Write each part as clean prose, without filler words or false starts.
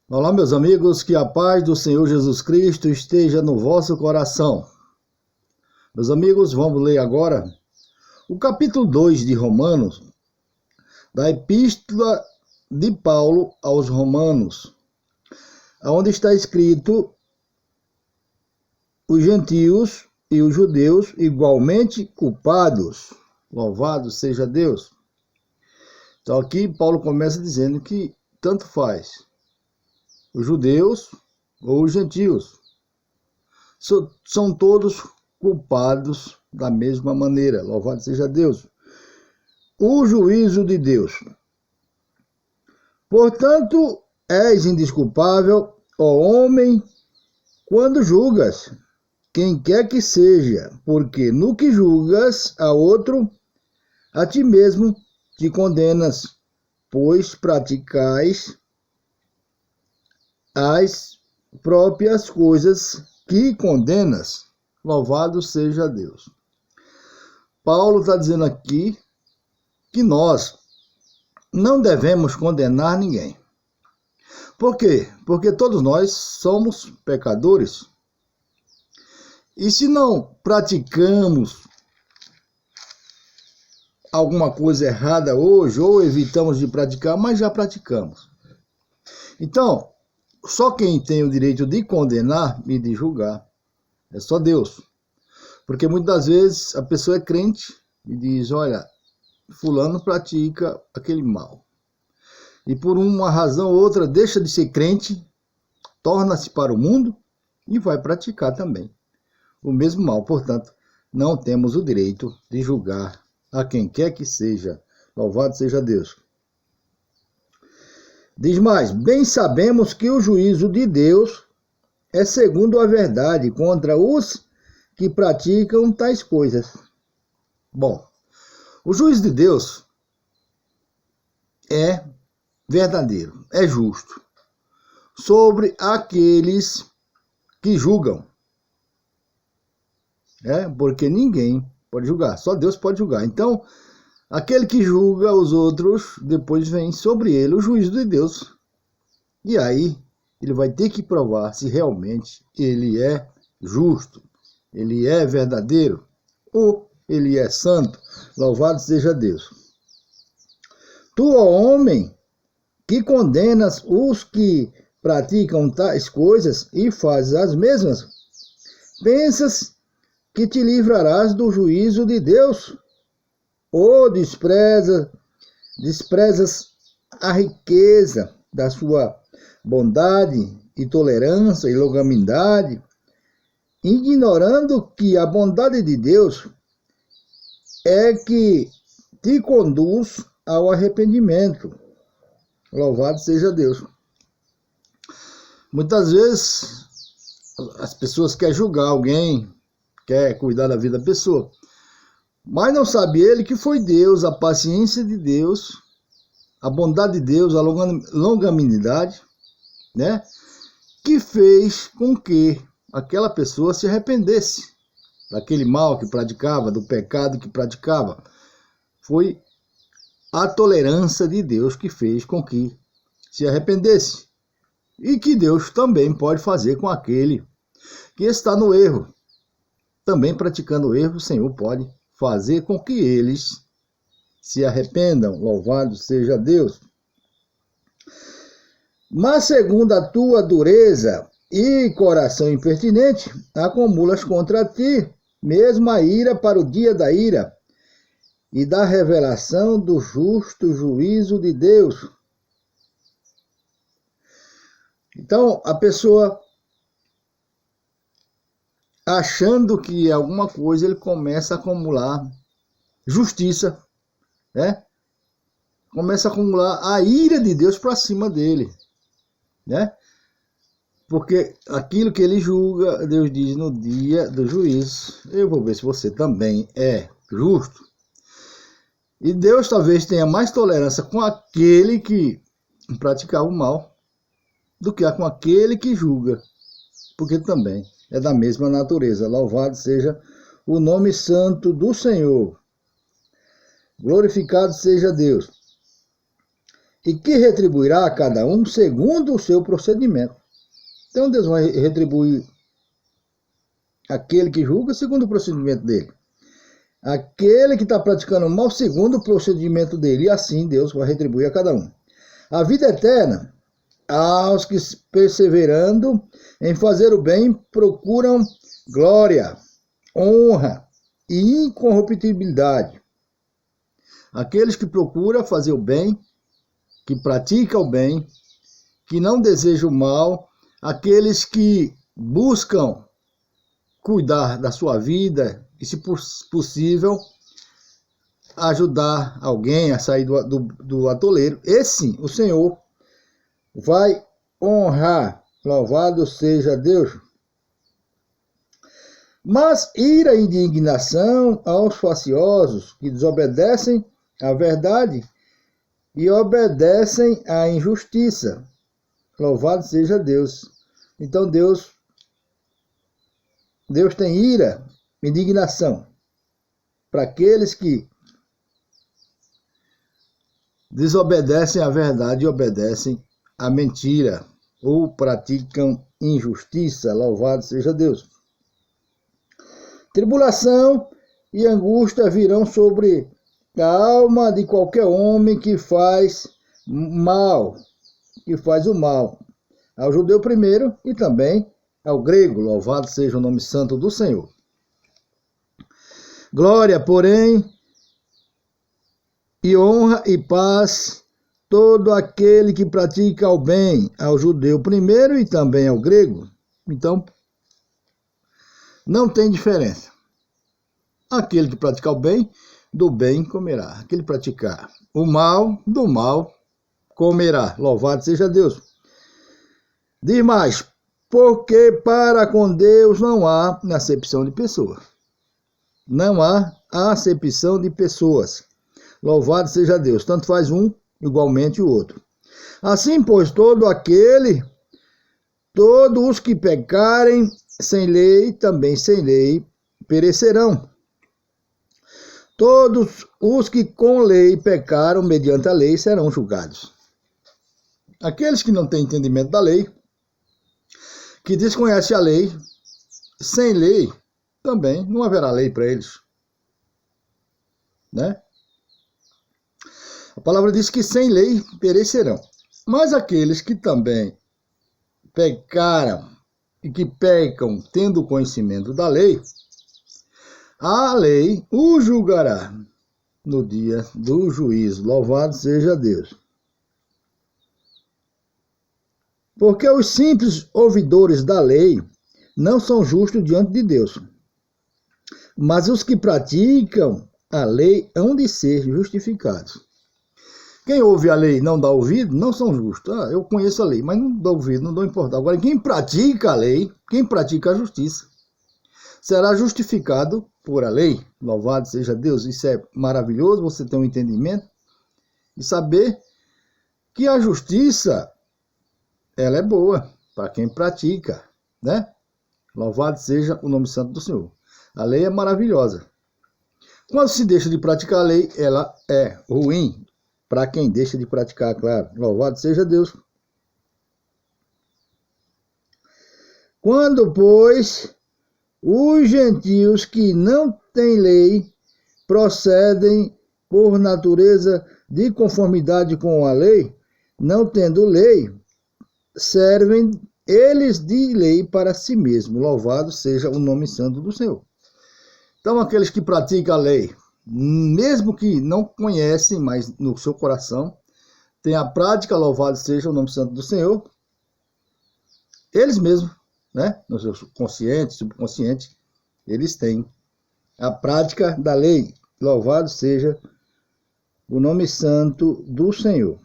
Olá, meus amigos, que a paz do Senhor Jesus Cristo esteja no vosso coração. Meus amigos, vamos ler agora o capítulo 2 de Romanos, da Epístola de Paulo aos Romanos, onde está escrito: os gentios e os judeus igualmente culpados. Louvado seja Deus. Então aqui Paulo começa dizendo que tanto faz os judeus ou os gentios, são todos culpados da mesma maneira. Louvado seja Deus. O juízo de Deus. Portanto, és indesculpável, ó homem, quando julgas quem quer que seja, porque no que julgas a outro, a ti mesmo te condenas, pois praticais as próprias coisas que condenas. Louvado seja Deus. Paulo está dizendo aqui que nós não devemos condenar ninguém. Por quê? Porque todos nós somos pecadores. E se não praticamos alguma coisa errada hoje, ou evitamos de praticar, mas já praticamos. Então, só quem tem o direito de condenar e de julgar é só Deus. Porque muitas vezes a pessoa é crente e diz: olha, fulano pratica aquele mal. E por uma razão ou outra deixa de ser crente, torna-se para o mundo e vai praticar também o mesmo mal. Portanto, não temos o direito de julgar a quem quer que seja. Louvado seja Deus. Diz mais: bem sabemos que o juízo de Deus é segundo a verdade contra os que praticam tais coisas. Bom, o juízo de Deus é verdadeiro, é justo, sobre aqueles que julgam. Porque ninguém pode julgar, só Deus pode julgar. Então, aquele que julga os outros, depois vem sobre ele o juízo de Deus. E aí, ele vai ter que provar se realmente ele é justo, ele é verdadeiro, ou ele é santo. Louvado seja Deus. Tu, ó homem, que condenas os que praticam tais coisas e fazes as mesmas, pensas que te livrarás do juízo de Deus? Ou desprezas a riqueza da sua bondade e tolerância e longanimidade, ignorando que a bondade de Deus é que te conduz ao arrependimento. Louvado seja Deus. Muitas vezes as pessoas querem julgar alguém, quer cuidar da vida da pessoa, mas não sabe ele que foi Deus, a paciência de Deus, a bondade de Deus, a longanimidade, que fez com que aquela pessoa se arrependesse daquele mal que praticava, do pecado que praticava. Foi a tolerância de Deus que fez com que se arrependesse. E que Deus também pode fazer com aquele que está no erro. Também praticando o erro, o Senhor pode fazer com que eles se arrependam. Louvado seja Deus. Mas segundo a tua dureza e coração impertinente, acumulas contra ti mesmo a ira para o dia da ira e da revelação do justo juízo de Deus. Então, a pessoa, achando que alguma coisa, ele começa a acumular justiça, começa a acumular a ira de Deus para cima dele, porque aquilo que ele julga, Deus diz no dia do juízo: eu vou ver se você também é justo. E Deus talvez tenha mais tolerância com aquele que praticava o mal do que com aquele que julga, porque também é da mesma natureza. Louvado seja o nome santo do Senhor. Glorificado seja Deus. e que retribuirá a cada um segundo o seu procedimento. Então Deus vai retribuir aquele que julga segundo o procedimento dele. Aquele que está praticando o mal segundo o procedimento dele. E assim Deus vai retribuir a cada um. A vida eterna, aos que perseverando em fazer o bem, procuram glória, honra e incorruptibilidade. Aqueles que procuram fazer o bem, que praticam o bem, que não desejam o mal, aqueles que buscam cuidar da sua vida e, se possível, ajudar alguém a sair do atoleiro. Esse, o Senhor, vai honrar. Louvado seja Deus. Mas ira e indignação aos faciosos que desobedecem à verdade e obedecem à injustiça. Louvado seja Deus. Então Deus tem ira, indignação para aqueles que desobedecem à verdade e obedecem à mentira ou praticam injustiça. Louvado seja Deus. Tribulação e angústia virão sobre a alma de qualquer homem que faz mal, que faz o mal, ao judeu primeiro e também ao grego. Louvado seja o nome santo do Senhor. Glória, porém, e honra e paz todo aquele que pratica o bem, ao judeu primeiro e também ao grego. Então, não tem diferença. Aquele que praticar o bem, do bem comerá. Aquele que praticar o mal, do mal comerá. Louvado seja Deus. Diz mais, porque para com Deus não há acepção de pessoas. Não há acepção de pessoas. Louvado seja Deus. Tanto faz um, igualmente o outro. Assim, pois, todos os que pecarem sem lei, também sem lei, perecerão. Todos os que com lei pecaram mediante a lei serão julgados. Aqueles que não têm entendimento da lei, que desconhecem a lei, sem lei, também não haverá lei para eles. Né? A palavra diz que sem lei perecerão. Mas aqueles que também pecaram e que pecam tendo conhecimento da lei, a lei o julgará no dia do juízo. Louvado seja Deus. Porque os simples ouvidores da lei não são justos diante de Deus. Mas os que praticam a lei hão de ser justificados. Quem ouve a lei e não dá ouvido, não são justos. Eu conheço a lei, mas não dou ouvido, não dou importância. Agora, quem pratica a lei, quem pratica a justiça, será justificado por a lei. Louvado seja Deus. Isso é maravilhoso, você ter um entendimento e saber que a justiça, ela é boa para quem pratica, né? Louvado seja o nome santo do Senhor. A lei é maravilhosa. Quando se deixa de praticar a lei, ela é ruim para quem deixa de praticar, claro. Louvado seja Deus. Quando, pois, os gentios que não têm lei procedem por natureza de conformidade com a lei, não tendo lei, servem eles de lei para si mesmos. Louvado seja o nome santo do Senhor. Então, aqueles que praticam a lei, mesmo que não conhecem, mas no seu coração, tem a prática, louvado seja o nome santo do Senhor, eles mesmos, né, no seu consciente, subconsciente, eles têm a prática da lei. Louvado seja o nome santo do Senhor.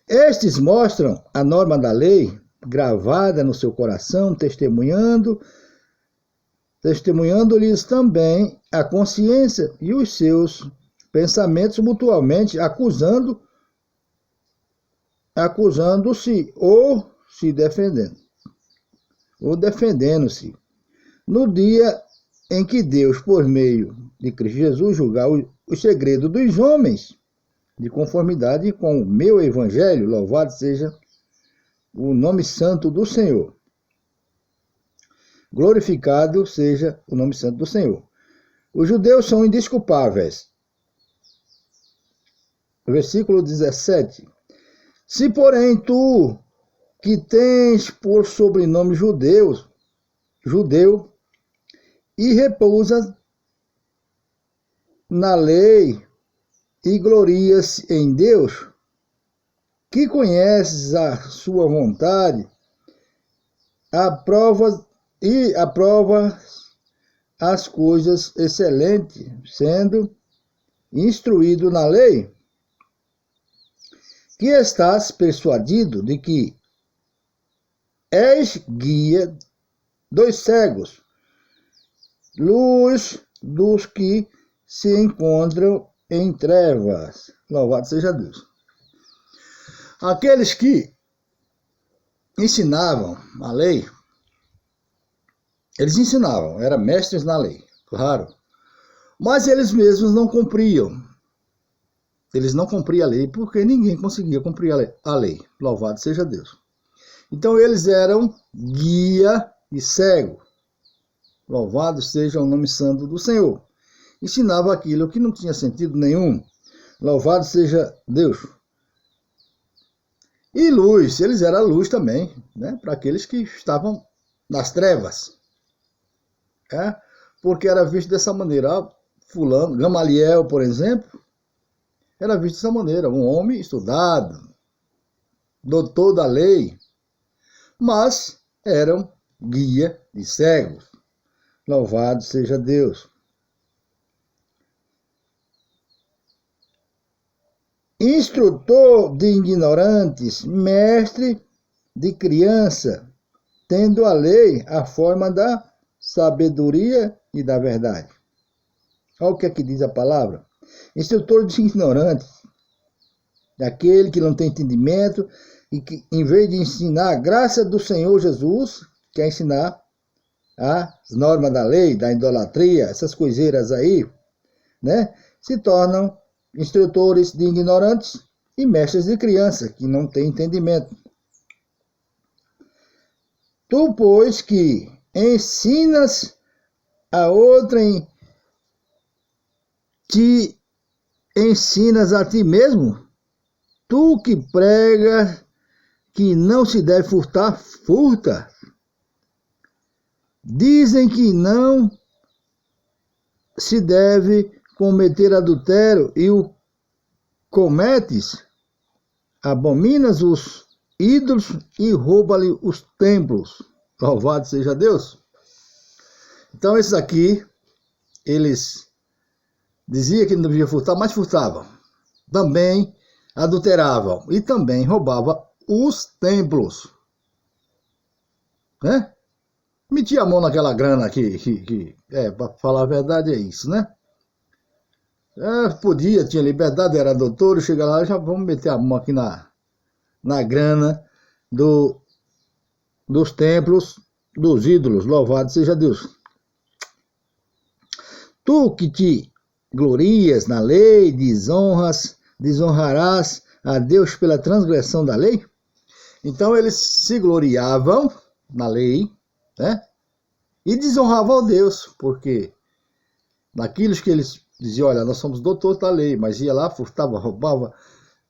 Estes mostram a norma da lei gravada no seu coração, testemunhando-lhes também a consciência e os seus pensamentos mutuamente, acusando-se ou se defendendo, ou defendendo-se. No dia em que Deus, por meio de Cristo Jesus, julgar os segredos dos homens, de conformidade com o meu evangelho. Louvado seja o nome santo do Senhor. Glorificado seja o nome santo do Senhor. Os judeus são indesculpáveis. Versículo 17. Se, porém, tu, que tens por sobrenome judeu, e repousas na lei e glorias em Deus, que conheces a sua vontade, aprovas as coisas excelentes, sendo instruído na lei, que estás persuadido de que és guia dos cegos, luz dos que se encontram em trevas. Louvado seja Deus. Aqueles que ensinavam a lei, eles ensinavam, eram mestres na lei, claro, mas eles mesmos não cumpriam. Eles não cumpriam a lei porque ninguém conseguia cumprir a lei. Louvado seja Deus. Então eles eram guia e cego. Louvado seja o nome santo do Senhor. Ensinava aquilo que não tinha sentido nenhum. Louvado seja Deus. E luz, eles eram luz também, né? Para aqueles que estavam nas trevas. Porque era visto dessa maneira. Fulano, Gamaliel, por exemplo, era visto dessa maneira, um homem estudado, doutor da lei, mas eram guia de cegos. Louvado seja Deus. Instrutor de ignorantes, mestre de criança, tendo a lei a forma da sabedoria e da verdade. Olha o que aqui diz a palavra. Instrutor de ignorantes, aquele que não tem entendimento e que, em vez de ensinar a graça do Senhor Jesus, quer ensinar as normas da lei, da idolatria, essas coiseiras aí, né? Se tornam instrutores de ignorantes e mestres de criança, que não têm entendimento. Tu, pois, que ensinas a outrem, te ensinas a ti mesmo? Tu que prega que não se deve furtar, furta. Dizem que não se deve cometer adultério e o cometes, abominas os ídolos e rouba-lhe os templos. Louvado seja Deus. Então esses aqui, eles diziam que não devia furtar, mas furtavam. Também adulteravam e também roubavam os templos. Né? Metia a mão naquela grana que para falar a verdade é isso, né? Podia, tinha liberdade, era doutor, chega lá, já vamos meter a mão aqui na grana dos templos, dos ídolos, louvado seja Deus. Tu que te glorias na lei, desonrarás a Deus pela transgressão da lei? Então eles se gloriavam na lei, né? E desonravam a Deus, porque naquilo que eles diziam, olha, nós somos doutores da lei, mas ia lá, furtava, roubava,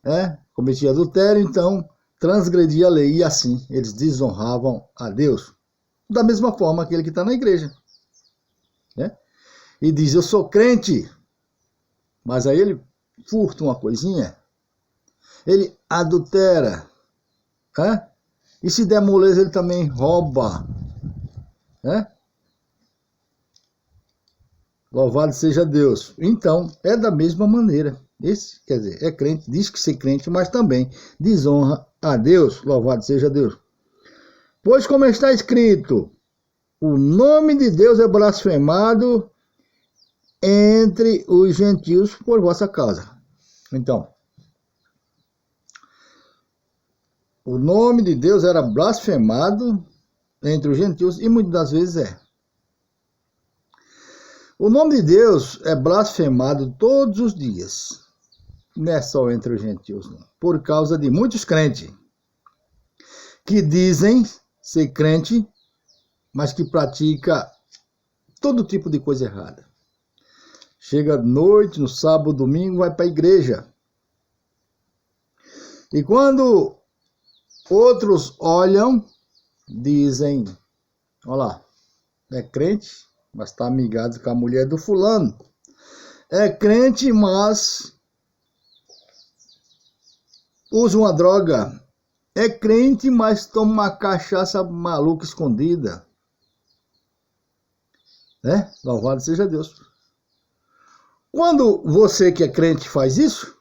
né? Cometia adultério, então transgredia a lei, e assim eles desonravam a Deus. Da mesma forma aquele que está na igreja, né? E diz, eu sou crente, mas aí ele furta uma coisinha, ele adultera, né? E se der moleza ele também rouba, né? Louvado seja Deus. Então, é da mesma maneira. Esse, quer dizer, é crente, diz que ser crente, mas também desonra a Deus. Louvado seja Deus. Pois como está escrito, o nome de Deus é blasfemado entre os gentios por vossa causa. Então, o nome de Deus era blasfemado entre os gentios e muitas das vezes é. O nome de Deus é blasfemado todos os dias. não é só entre os gentios, não. Por causa de muitos crentes que dizem ser crente, mas que pratica todo tipo de coisa errada. Chega à noite, no sábado, domingo, vai para a igreja. E quando outros olham, dizem, olha lá, é crente, mas está amigado com a mulher do fulano. É crente, mas usa uma droga. É crente, mas toma uma cachaça maluca escondida. Né? Louvado seja Deus. Quando você que é crente faz isso,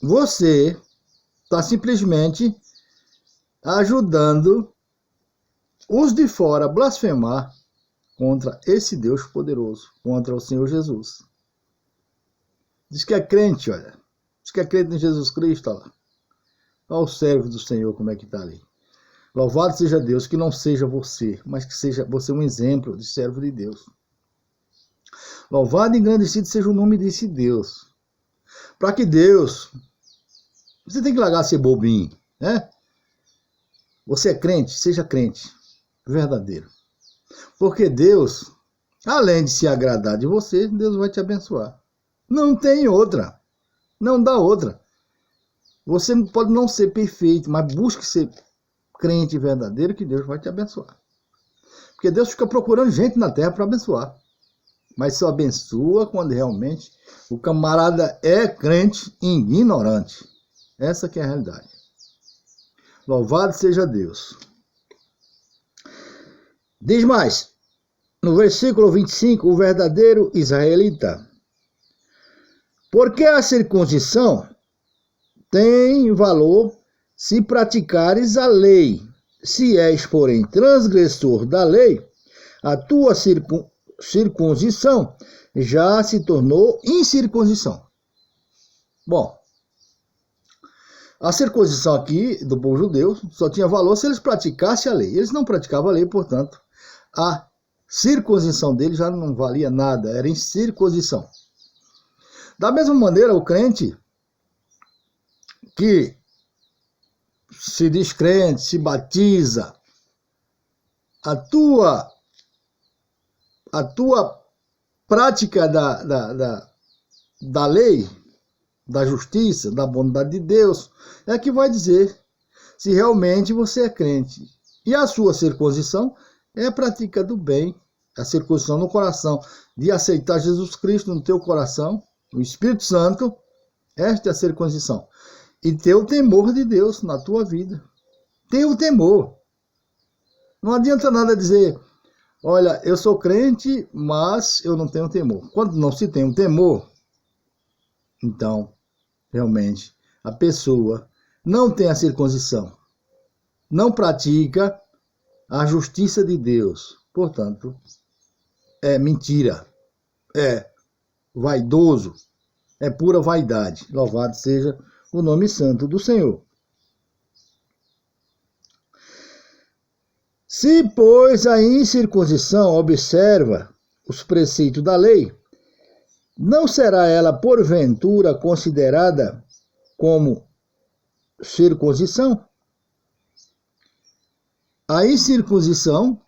você está simplesmente ajudando os de fora a blasfemar contra esse Deus poderoso, contra o Senhor Jesus. Diz que é crente, olha. Diz que é crente em Jesus Cristo, olha lá. Olha o servo do Senhor, como é que está ali. Louvado seja Deus, que não seja você, mas que seja você um exemplo de servo de Deus. Louvado e engrandecido seja o nome desse Deus. Para que Deus... Você tem que largar de ser bobinho, né? Você é crente, seja crente verdadeiro. Porque Deus, além de se agradar de você, Deus vai te abençoar. Não tem outra. Não dá outra. Você pode não ser perfeito, mas busque ser crente verdadeiro que Deus vai te abençoar. Porque Deus fica procurando gente na terra para abençoar. Mas só abençoa quando realmente o camarada é crente ignorante. Essa que é a realidade. Louvado seja Deus. Diz mais, no versículo 25, o verdadeiro israelita. Porque a circuncisão tem valor se praticares a lei. Se és, porém, transgressor da lei, a tua circuncisão já se tornou incircuncisão. Bom, a circuncisão aqui do povo judeu só tinha valor se eles praticassem a lei. Eles não praticavam a lei, portanto, a circuncisão deles já não valia nada, era incircuncisão. Da mesma maneira, o crente que se diz crente, se batiza, a tua prática da lei, da justiça, da bondade de Deus, é que vai dizer se realmente você é crente. E a sua circuncisão é a prática do bem, a circuncisão no coração, de aceitar Jesus Cristo no teu coração, o Espírito Santo, esta é a circuncisão. E ter o temor de Deus na tua vida. Ter o temor. Não adianta nada dizer, olha, eu sou crente, mas eu não tenho temor. Quando não se tem o temor, então, realmente, a pessoa não tem a circuncisão. Não pratica a justiça de Deus. Portanto, é mentira. É vaidoso. É pura vaidade. Louvado seja o nome santo do Senhor. Se, pois, a incircuncisão observa os preceitos da lei, não será ela, porventura, considerada como circuncisão? A incircuncisão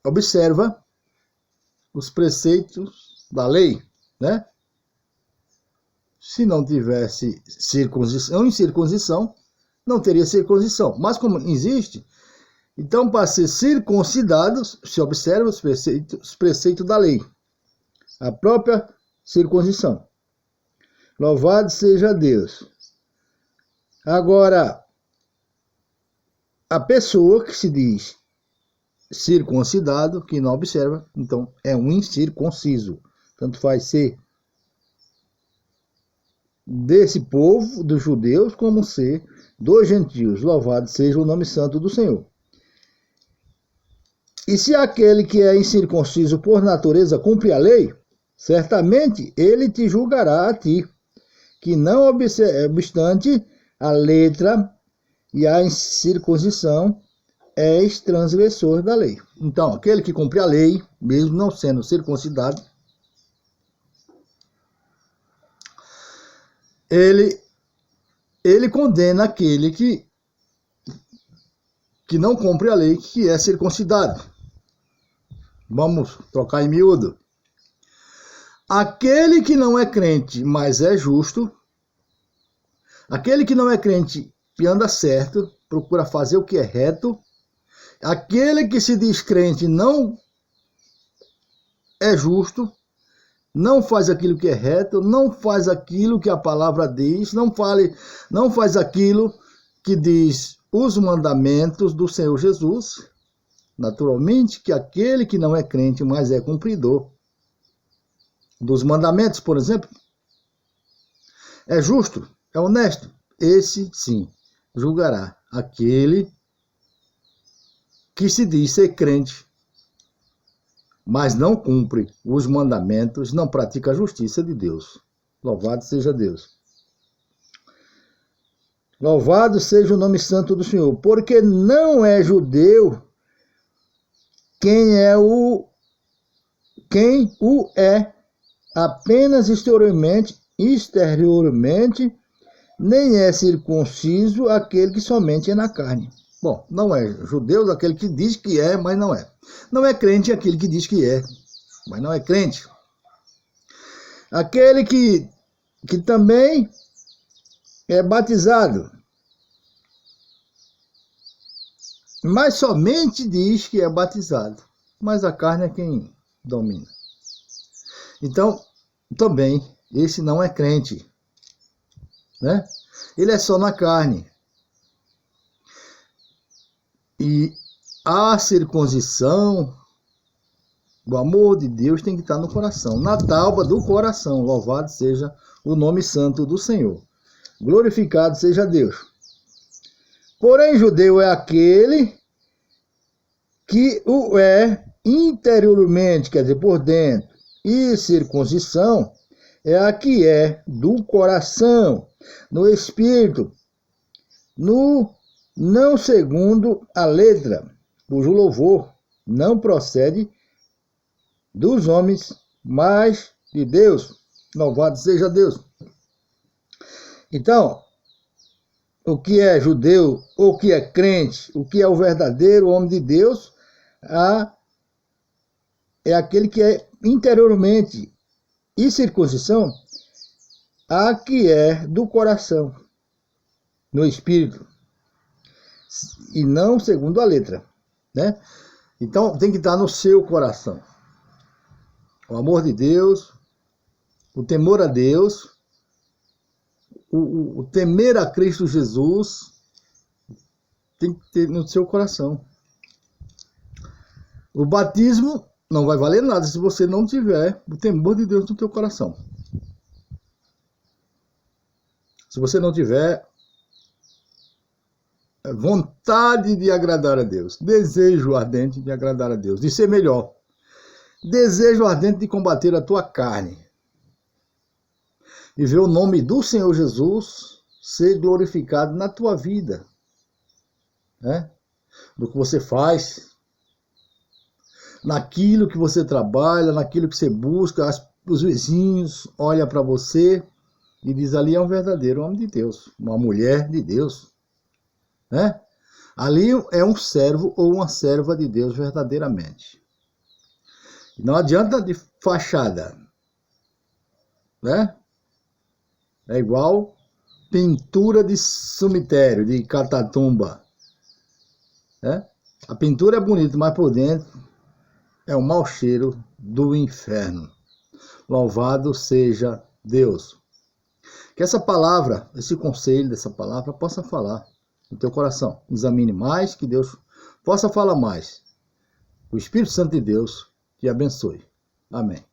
observa os preceitos da lei, né? Se não tivesse circuncisão, incircuncisão, não teria circuncisão. Mas como existe, então para ser circuncidados, se observa os preceitos da lei. A própria circuncisão. Louvado seja Deus. Agora, a pessoa que se diz circuncidado, que não observa, então é um incircunciso. Tanto faz ser desse povo, dos judeus, como ser dos gentios. Louvado seja o nome santo do Senhor. E se aquele que é incircunciso por natureza cumpre a lei, certamente ele te julgará a ti, que não obstante a letra e a incircuncisão és transgressor da lei. Então, aquele que cumpre a lei, mesmo não sendo circuncidado, ele condena aquele que não cumpre a lei, que é circuncidado. Vamos trocar em miúdo. Aquele que não é crente, mas é justo, aquele que não é crente e anda certo, procura fazer o que é reto, aquele que se diz crente não é justo, não faz aquilo que é reto, não faz aquilo que a palavra diz, não faz aquilo que diz os mandamentos do Senhor Jesus. Naturalmente que aquele que não é crente, mas é cumpridor dos mandamentos, por exemplo, é justo, é honesto, esse sim julgará aquele que se diz ser crente, mas não cumpre os mandamentos, não pratica a justiça de Deus. Louvado seja Deus. Louvado seja o nome santo do Senhor, porque não é judeu quem o é apenas exteriormente, nem é circunciso aquele que somente é na carne. Bom, não é judeu aquele que diz que é, mas não é. Não é crente aquele que diz que é, mas não é crente. Aquele que também é batizado, mas somente diz que é batizado, mas a carne é quem domina. Então, também, esse não é crente, né? Ele é só na carne. E a circuncisão, o amor de Deus tem que estar no coração, na tábua do coração. Louvado seja o nome santo do Senhor. Glorificado seja Deus. Porém, judeu é aquele que o é interiormente, quer dizer, por dentro. E circuncisão é a que é do coração, no espírito, não segundo a letra, cujo louvor não procede dos homens, mas de Deus. Louvado seja Deus. Então, o que é judeu, o que é crente, o que é o verdadeiro homem de Deus, é aquele que é interiormente, e circuncisão, a que é do coração, no espírito, e não segundo a letra, né? Então tem que estar no seu coração. O amor de Deus, o temor a Deus, o temer a Cristo Jesus, tem que ter no seu coração. O batismo não vai valer nada se você não tiver o temor de Deus no teu coração. Se você não tiver vontade de agradar a Deus, desejo ardente de agradar a Deus, de ser melhor, desejo ardente de combater a tua carne e ver o nome do Senhor Jesus ser glorificado na tua vida, né? No que você faz, naquilo que você trabalha, naquilo que você busca. Os vizinhos olham para você e dizem: ali é um verdadeiro homem de Deus, uma mulher de Deus, né? Ali é um servo ou uma serva de Deus verdadeiramente. Não adianta de fachada, né? É igual pintura de cemitério, de catatumba, né? A pintura é bonita, mas por dentro é o mau cheiro do inferno. Louvado seja Deus. Que essa palavra, esse conselho dessa palavra possa falar no teu coração. Examine mais, que Deus possa falar mais. O Espírito Santo de Deus te abençoe. Amém.